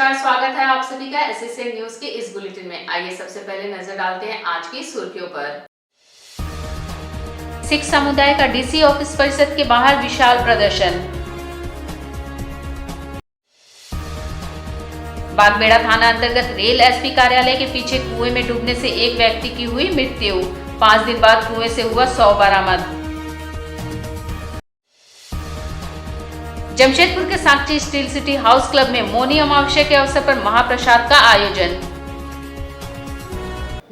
नमस्कार, स्वागत है आप सभी का एसएसएन न्यूज के इस बुलेटिन में। आइए सबसे पहले नजर डालते हैं आज की सुर्खियों पर। सिख समुदाय का डीसी ऑफिस परिसर के बाहर विशाल प्रदर्शन। बागबेड़ा थाना अंतर्गत रेल एसपी कार्यालय के पीछे कुएं में डूबने से एक व्यक्ति की हुई मृत्यु। 5 दिन बाद कुएं से हुआ 100 बरामद। जमशेदपुर के साक्षी स्टील सिटी हाउस क्लब में मौनी अमावस्या के अवसर पर महाप्रसाद का आयोजन।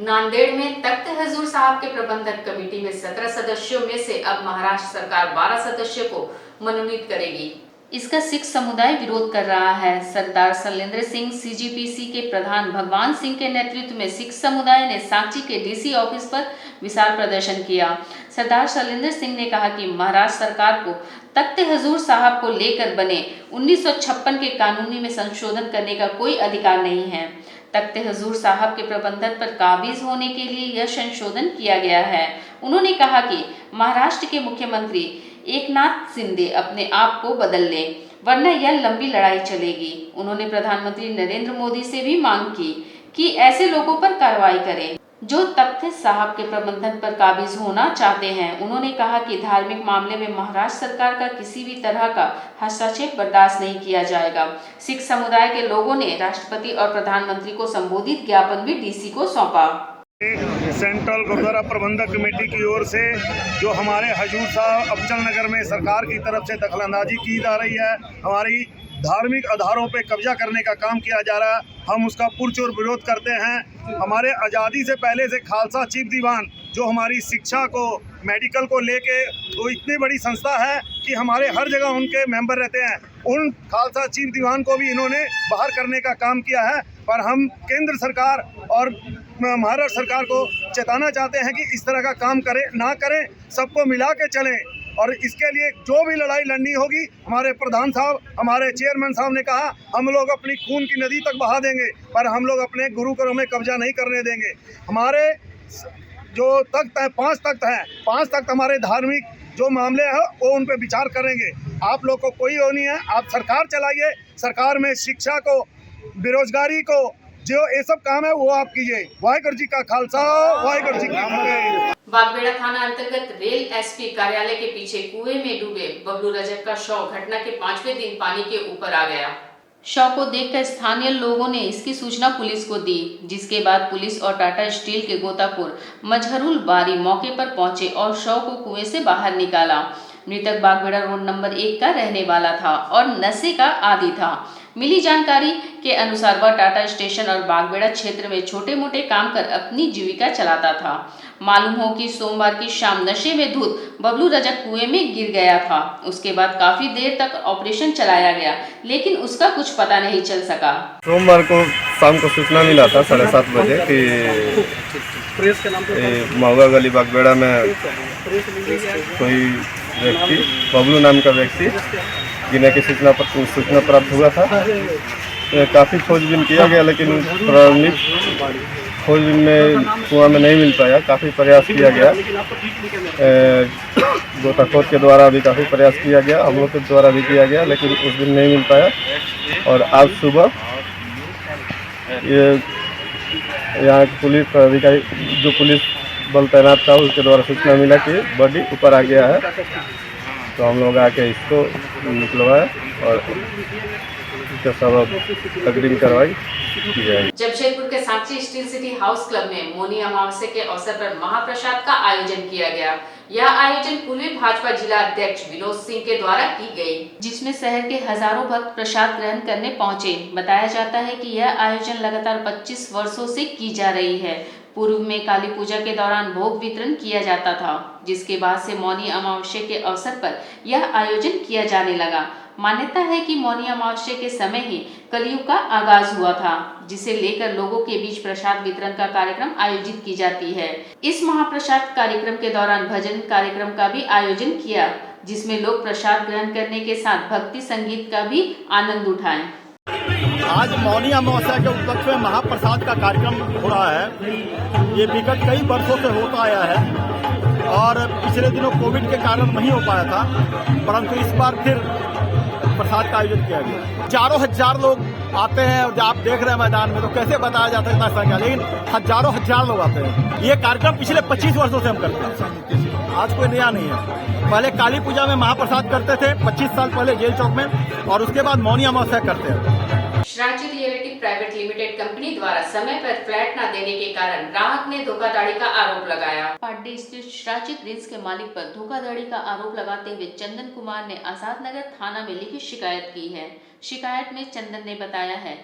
नांदेड़ में तख्त हजूर साहब के प्रबंधक कमेटी में 17 सदस्यों में से अब महाराष्ट्र सरकार 12 सदस्यों को मनोनीत करेगी। इसका सिख समुदाय विरोध कर रहा है। सरदार शैलेंद्र सिंह सीजीपीसी के प्रधान भगवान सिंह के नेतृत्व में सिख समुदाय ने सांची के डीसी ऑफिस पर विशाल प्रदर्शन किया। सरदार शैलेंद्र सिंह ने कहा कि महाराष्ट्र सरकार को तख्त हजूर साहब को लेकर बने 1956 के कानूनी में संशोधन करने का कोई अधिकार नहीं है। तख्त हजूर साहब के प्रबंधन पर काबिज होने के लिए यह संशोधन किया गया है। उन्होंने कहा कि महाराष्ट्र के मुख्यमंत्री एकनाथ शिंदे अपने आप को बदल लें, वरना यह लंबी लड़ाई चलेगी। उन्होंने प्रधानमंत्री नरेंद्र मोदी से भी मांग की कि ऐसे लोगों पर कार्रवाई करें जो तख्त साहब के प्रबंधन पर काबिज होना चाहते हैं। उन्होंने कहा कि धार्मिक मामले में महाराष्ट्र सरकार का किसी भी तरह का हस्तक्षेप बर्दाश्त नहीं किया जाएगा। सिख समुदाय के लोगों ने राष्ट्रपति और प्रधानमंत्री को संबोधित ज्ञापन भी डीसी को सौंपा। सेंट्रल गुरुद्वारा प्रबंधक कमेटी की ओर से जो हमारे हजूर साहब अबचल नगर में सरकार की तरफ से दखलंदाजी की जा रही है, हमारी धार्मिक आधारों पे कब्जा करने का काम किया जा रहा है, हम उसका पुरजोर विरोध करते हैं। हमारे आज़ादी से पहले से खालसा चीफ दीवान जो हमारी शिक्षा को, मेडिकल को लेके वो इतनी बड़ी संस्था है कि हमारे हर जगह उनके मेंबर रहते हैं। उन खालसा चीफ दीवान को भी इन्होंने बाहर करने का काम किया है। पर हम केंद्र सरकार और महाराष्ट्र सरकार को चेताना चाहते हैं कि इस तरह का काम ना करें, सबको मिला के चलें। और इसके लिए जो भी लड़ाई लड़नी होगी, हमारे प्रधान साहब, हमारे चेयरमैन साहब ने कहा हम लोग अपनी खून की नदी तक बहा देंगे, पर हम लोग अपने गुरु घरों में कब्जा नहीं करने देंगे। हमारे जो तख्त है, 5 तख्त हैं, 5 तख्त हमारे धार्मिक जो मामले हैं वो उन पर विचार करेंगे। आप लोग को कोई वो नहीं है, आप सरकार चलाइए, सरकार में शिक्षा को, बेरोजगारी को, जो ये सब काम है वो आप कीजिए। वाहिगुरु जी का खालसा, वाहिगुरु जी की फतेह। बागबेड़ा थाना अंतर्गत रेल एसपी कार्यालय के पीछे कुएं में डूबे बबलू रजक का शव घटना के 5वें दिन पानी के ऊपर आ गया। शव को देखकर स्थानीय लोगों ने इसकी सूचना पुलिस को दी, जिसके बाद पुलिस और टाटा स्टील के गोताखोर मजहरुल बारी मौके पर पहुंचे और शव को कुएं से बाहर निकाला। मृतक बागबेड़ा रोड नंबर 1 का रहने वाला था और नशे का आदी था। मिली जानकारी के अनुसार वह टाटा स्टेशन और बागबेड़ा क्षेत्र में छोटे मोटे काम कर अपनी जीविका चलाता था। मालूम हो कि सोमवार की शाम नशे में धुत बबलू रजक कुएं में गिर गया था। उसके बाद काफी देर तक ऑपरेशन चलाया गया, लेकिन उसका कुछ पता नहीं चल सका। सोमवार को शाम को सूचना मिला था 7:30 बजे कि महुआ गली बागबेड़ा में कोई व्यक्ति, बबलू नाम का व्यक्ति गिने की सूचना प्राप्त हुआ था। काफ़ी खोजबीन किया गया, लेकिन प्रारंभिक खोजबीन में कुआं में नहीं मिल पाया। काफ़ी प्रयास किया गया, गोताखोर के द्वारा भी काफ़ी प्रयास किया गया, हम लोग के द्वारा भी किया गया, लेकिन उस दिन नहीं मिल पाया। और आज सुबह ये यहाँ पुलिस अधिकारी, जो पुलिस बल तैनात था, उसके द्वारा सूचना मिला कि बॉडी ऊपर आ गया है, तो हम लोग आके इसको निकलवाया और इसका सब अग्रिम कार्रवाई की जाएगी। जमशेदपुर के साक्षी स्टील सिटी हाउस क्लब में मौनी अमावस्या के अवसर पर महाप्रसाद का आयोजन किया गया। यह आयोजन पूर्वी भाजपा जिला अध्यक्ष विनोद सिंह के द्वारा की गई, जिसमें शहर के हजारों भक्त प्रसाद ग्रहण करने पहुंचे। बताया जाता है कि यह आयोजन लगातार 25 वर्षों से की जा रही है। पूर्व में काली पूजा के दौरान भोग वितरण किया जाता था, जिसके बाद से मौनी अमावस्या के अवसर पर यह आयोजन किया जाने लगा। मान्यता है कि मौनी अमावस्या के समय ही कलयुग का आगाज हुआ था, जिसे लेकर लोगों के बीच प्रसाद वितरण का कार्यक्रम आयोजित की जाती है। इस महाप्रसाद कार्यक्रम के दौरान भजन कार्यक्रम का भी आयोजन किया, जिसमें लोग प्रसाद ग्रहण करने के साथ भक्ति संगीत का भी आनंद उठाएं। आज मौनी अमावस्या के उपलक्ष्य में महाप्रसाद का कार्यक्रम हो रहा है। ये विगत कई वर्षों से होता आया है और पिछले दिनों कोविड के कारण नहीं हो पाया था, परंतु इस बार फिर महाप्रसाद का आयोजन किया गया। 4,000 लोग आते हैं और आप देख रहे हैं मैदान में, तो कैसे बताया जाता है इतना संख्या, लेकिन हजारों लोग आते हैं। ये कार्यक्रम पिछले 25 वर्षों से हम करते हैं, आज कोई नया नहीं है। पहले काली पूजा में महाप्रसाद करते थे 25 साल पहले जेल चौक में, और उसके बाद मौनी अमावस्या करते हैं। श्राची रियल्टी प्राइवेट लिमिटेड कंपनी द्वारा समय पर फ्लैट न देने के कारण ग्राहक ने धोखाधड़ी का आरोप लगाया। पाड्डे स्थित श्राची ग्रीन्स के मालिक पर धोखाधड़ी का आरोप लगाते हुए चंदन कुमार ने आजाद नगर थाना में लिखित शिकायत की है। शिकायत में चंदन ने बताया है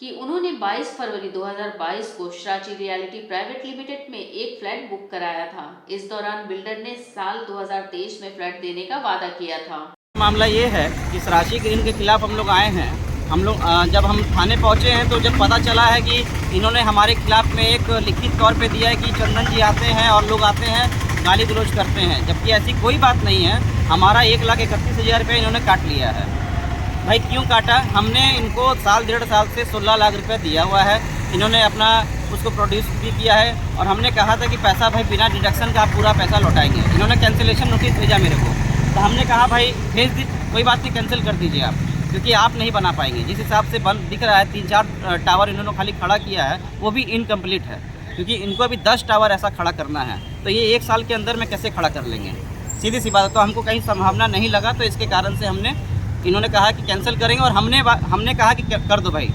कि उन्होंने 22 फरवरी 2022 को श्राची रियल्टी प्राइवेट लिमिटेड में एक फ्लैट बुक कराया था। इस दौरान बिल्डर ने साल 2023 में फ्लैट देने का वादा किया था। मामला ये है कि श्राची ग्रीन के खिलाफ हम लोग आए हैं। हम लोग जब हम थाने पहुंचे हैं तो जब पता चला है कि इन्होंने हमारे खिलाफ में एक लिखित तौर पे दिया है कि चंदन जी आते हैं और लोग आते हैं गाली गलौज करते हैं, जबकि ऐसी कोई बात नहीं है। हमारा 1,31,000 रुपये इन्होंने काट लिया है। भाई क्यों काटा? हमने इनको साल 1.5 साल से 16 लाख रुपये दिया हुआ है। इन्होंने अपना उसको प्रोड्यूस भी किया है और हमने कहा था कि पैसा भाई बिना डिडक्शन का आप पूरा पैसा लौटाएंगे। इन्होंने कैंसिलेशन नोटिस भेजा मेरे को, तो हमने कहा भाई भेज दी, कोई बात नहीं, कैंसिल कर दीजिए आप, क्योंकि आप नहीं बना पाएंगे। जिस हिसाब से बन दिख रहा है 3-4 टावर इन्होंने खाली खड़ा किया है, वो भी इनकम्प्लीट है, क्योंकि इनको अभी 10 टावर ऐसा खड़ा करना है। तो ये 1 साल के अंदर में कैसे खड़ा कर लेंगे? सीधी सी बात है। तो हमको कहीं संभावना नहीं लगा, तो इसके कारण से हमने इन्होंने कहा कि कैंसिल करेंगे, और हमने कहा कि कर दो भाई,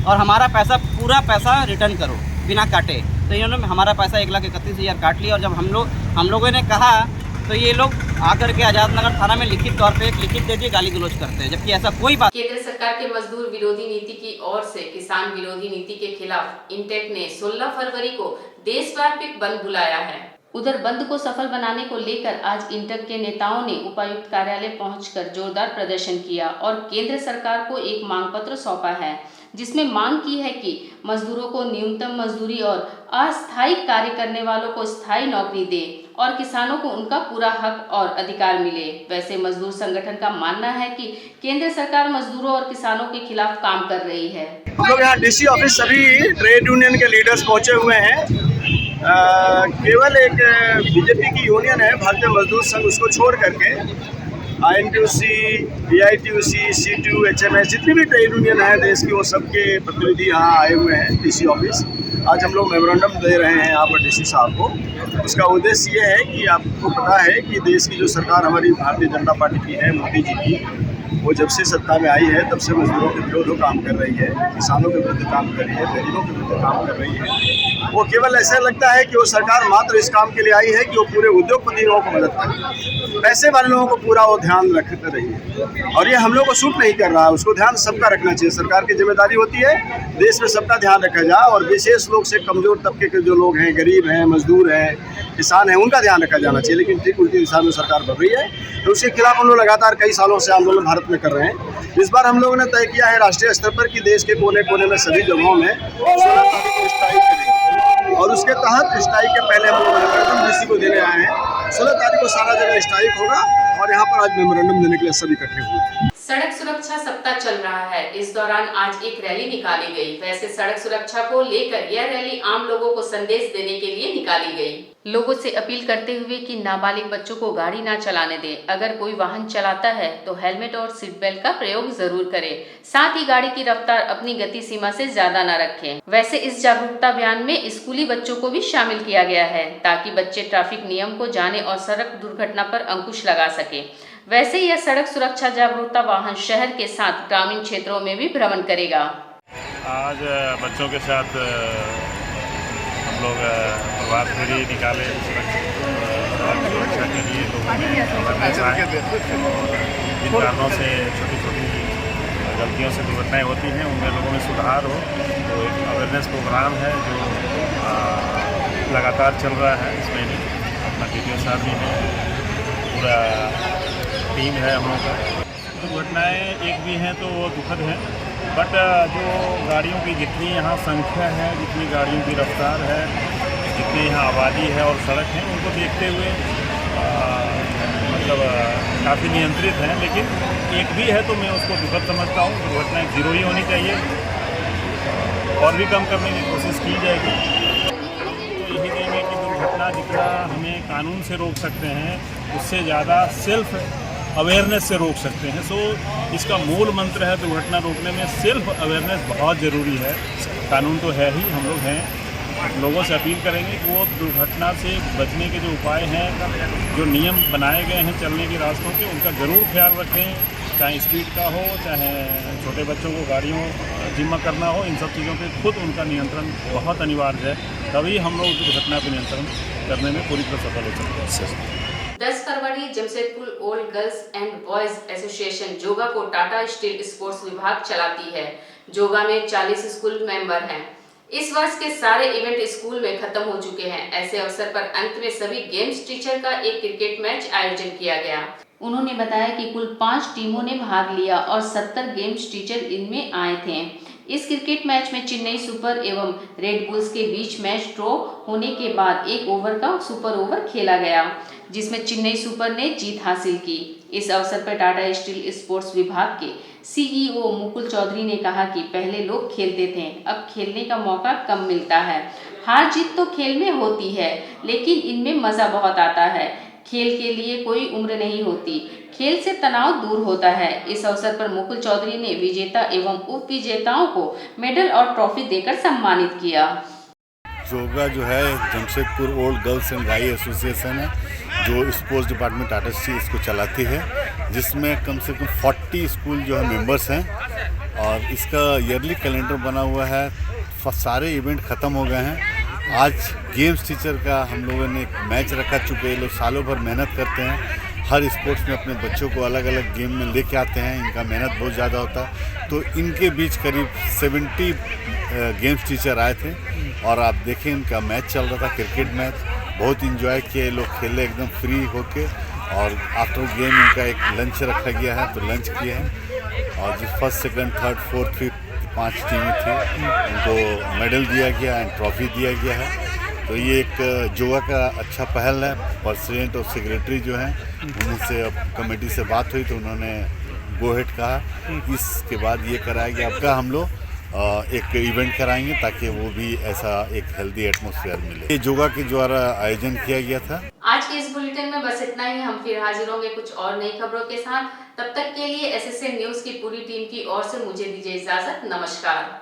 और हमारा पैसा पूरा पैसा रिटर्न करो बिना काटे। तो इन्होंने हमारा पैसा 1,31,000 काट लिया। और जब हम लोगों ने कहा तो ये लोग आकर के आजाद नगर थाना में लिखित तौर पे एक लिखित दे दिए, गाली गलौज करते हैं, जबकि ऐसा कोई बात। केंद्र सरकार के मजदूर विरोधी नीति की ओर से किसान विरोधी नीति के खिलाफ इंटेक ने 16 फरवरी को देशव्यापी बंद बुलाया है। उधर बंद को सफल बनाने को लेकर आज इंटेक के नेताओं ने उपायुक्त कार्यालय पहुंचकर जोरदार प्रदर्शन किया और केंद्र सरकार को एक मांग पत्र सौंपा है, जिसमें मांग की है कि मजदूरों को न्यूनतम मजदूरी और अस्थायी कार्य करने वालों को स्थायी नौकरी दे और किसानों को उनका पूरा हक और अधिकार मिले। वैसे मजदूर संगठन का मानना है कि केंद्र सरकार मजदूरों और किसानों के खिलाफ काम कर रही है। हम लोग यहाँ डीसी ऑफिस सभी ट्रेड यूनियन के लीडर्स पहुँचे हुए हैं। केवल एक बीजेपी की यूनियन है भारतीय मजदूर संघ, उसको छोड़ करके INTUC, AITUC, CTU, HMS जितनी भी ट्रेड यूनियन है देश की, वो सबके प्रतिनिधि यहाँ आए हुए हैं डीसी ऑफिस। आज हम लोग मेमोरेंडम दे रहे हैं यहाँ पर डीसी साहब को। उसका उद्देश्य ये है कि आपको पता है कि देश की जो सरकार हमारी भारतीय जनता पार्टी की है, मोदी जी की, वो जब से सत्ता में आई है तब से मजदूरों के विरुद्ध काम कर रही है, किसानों के विरुद्ध काम कर रही है, गरीबों के विरुद्ध काम कर रही है। वो केवल ऐसा लगता है कि वो सरकार मात्र इस काम के लिए आई है कि वो पूरे उद्योगपतियों को मदद करे, पैसे वाले लोगों को पूरा वो ध्यान रखते रही है, और ये हम लोग को सूट नहीं कर रहा है। उसको ध्यान सबका रखना चाहिए। सरकार की जिम्मेदारी होती है देश में सबका ध्यान रखा जाए, और विशेष रूप से कमजोर तबके के जो लोग हैं, गरीब हैं, मजदूर हैं, किसान हैं, उनका ध्यान रखा जाना चाहिए। लेकिन ठीक उल्टी दिशा में सरकार बढ़ रही है, तो उसके खिलाफ हम लोग लगातार कई सालों से आंदोलन भारत में कर रहे हैं। इस बार हम लोगों ने तय किया है राष्ट्रीय स्तर पर कि देश के कोने कोने में सभी जगहों में 16 तारीख को स्ट्राइक करेंगे, और उसके तहत स्ट्राइक के पहले हम लोग मेमोरेंडम डीसी को देने आए हैं। 16 तारीख को सारा जगह स्ट्राइक होगा, और यहाँ पर आज मेमोरेंडम देने के लिए सब इकट्ठे हुए। सड़क सुरक्षा सप्ताह चल रहा है। इस दौरान आज एक रैली निकाली गई। वैसे सड़क सुरक्षा को लेकर यह रैली आम लोगों को संदेश देने के लिए निकाली गई। लोगों से अपील करते हुए कि नाबालिग बच्चों को गाड़ी ना चलाने दें। अगर कोई वाहन चलाता है तो हेलमेट और सीट बेल्ट का प्रयोग जरूर करें। साथ ही गाड़ी की रफ्तार अपनी गति सीमा से ज्यादा न रखें। वैसे इस जागरूकता अभियान में स्कूली बच्चों को भी शामिल किया गया है, ताकि बच्चे ट्रैफिक नियम को जाने और सड़क दुर्घटना पर अंकुश लगा सके। वैसे यह सड़क सुरक्षा जागरूकता वाहन शहर के साथ ग्रामीण क्षेत्रों में भी भ्रमण करेगा। आज बच्चों के साथ हम लोग प्रभात फेरी निकाले सुरक्षा के लिए। लोगों में जिन कारणों से छोटी छोटी गलतियों से दुर्घटनाएँ होती हैं, उनमें लोगों में सुधार हो, तो एक अवेयरनेस प्रोग्राम है जो लगातार चल रहा है। इसमें अपना DPO साहब भी है, पूरा टीम है हम लोग का। दुर्घटनाएँ एक भी हैं तो वो दुखद हैं, बट जो गाड़ियों की जितनी यहाँ संख्या है, जितनी गाड़ियों की रफ्तार है, जितनी यहाँ आबादी है और सड़क है, उनको देखते हुए मतलब काफ़ी नियंत्रित हैं। लेकिन एक भी है तो मैं उसको दुखद समझता हूँ। दुर्घटनाएँ 0 ही होनी चाहिए, और भी कम करने की कोशिश की जाएगी। तो यही कहेंगे कि दुर्घटना जितना हमें कानून से रोक सकते हैं, उससे ज़्यादा सेल्फ अवेयरनेस से रोक सकते हैं। सो इसका मूल मंत्र है दुर्घटना रोकने में सेल्फ अवेयरनेस बहुत ज़रूरी है। कानून तो है ही, हम लोग हैं, लोगों से अपील करेंगे कि वो दुर्घटना से बचने के जो उपाय हैं, जो नियम बनाए गए हैं चलने के रास्तों के, उनका ज़रूर ख्याल रखें। चाहे स्पीड का हो, चाहे छोटे बच्चों को गाड़ियों जिम्मा करना हो, इन सब चीज़ों पे खुद उनका नियंत्रण बहुत अनिवार्य है। तभी हम लोग दुर्घटना पर नियंत्रण करने में पूरी तरह सफल हो सकते हैं। 10 फरवरी Jamshedpur old girls and boys association जोगा को टाटा स्टील स्पोर्ट्स विभाग चलाती है। जोगा में 40 स्कूल मेंबर हैं। इस वर्ष के सारे इवेंट स्कूल में खत्म हो चुके हैं। ऐसे अवसर पर अंत में सभी गेम्स टीचर का एक क्रिकेट मैच आयोजन किया गया। उन्होंने बताया कि कुल 5 टीमों ने भाग लिया और 70 गेम्स टीचर इनमें आए थे। इस क्रिकेट मैच में चेन्नई सुपर एवं रेड बुल्स के बीच मैच ड्रॉ होने के बाद 1 ओवर का सुपर ओवर खेला गया, जिसमें चेन्नई सुपर ने जीत हासिल की। इस अवसर पर टाटा स्टील स्पोर्ट्स विभाग के CEO मुकुल चौधरी ने कहा कि पहले लोग खेलते थे, अब खेलने का मौका कम मिलता है। हार जीत तो खेल में होती है, लेकिन इनमें मज़ा बहुत आता है। खेल के लिए कोई उम्र नहीं होती, खेल से तनाव दूर होता है। इस अवसर पर मुकुल चौधरी ने विजेता एवं उप विजेताओं को मेडल और ट्रॉफी देकर सम्मानित किया। जोगा जो है जमशेदपुर ओल्ड गर्ल्स एंड गाई एसोसिएशन है, जो स्पोर्ट्स डिपार्टमेंट टाटा स्टील इसको चलाती है, जिसमें कम से कम 40 स्कूल जो है मेंबर्स हैं। और इसका ईयरली कैलेंडर बना हुआ है। सारे इवेंट ख़त्म हो गए हैं। आज गेम्स टीचर का हम लोगों ने एक मैच रखा चुके हैं। लोग सालों भर मेहनत करते हैं, हर स्पोर्ट्स में अपने बच्चों को अलग अलग गेम में लेके आते हैं। इनका मेहनत बहुत ज़्यादा होता है। तो इनके बीच करीब 70 गेम्स टीचर आए थे और आप देखें इनका मैच चल रहा था, क्रिकेट मैच। बहुत इंजॉय किए लोग, खेले एकदम फ्री होके। और आफ्टर गेम इनका एक लंच रखा गया है, तो लंच किए हैं। और जो first, second, third, fourth, fifth 5 टीमें थी, उनको मेडल दिया गया एंड ट्रॉफी दिया गया है। तो ये एक जोगा का अच्छा पहल है। प्रेसिडेंट और सेक्रेटरी जो हैं, उनसे अब कमेटी से बात हुई तो उन्होंने गो हेड कहा। इसके बाद ये कराया गया। आपका हम लोग एक इवेंट कराएंगे ताकि वो भी ऐसा एक हेल्दी एटमॉस्फेयर मिले। ये जोगा के द्वारा आयोजन किया गया था। आज के इस बुलेटिन में बस इतना ही। हम फिर हाजिर होंगे कुछ और नई खबरों के साथ। तब तक के लिए SSN न्यूज की पूरी टीम की ओर से मुझे दीजिए इजाजत। नमस्कार।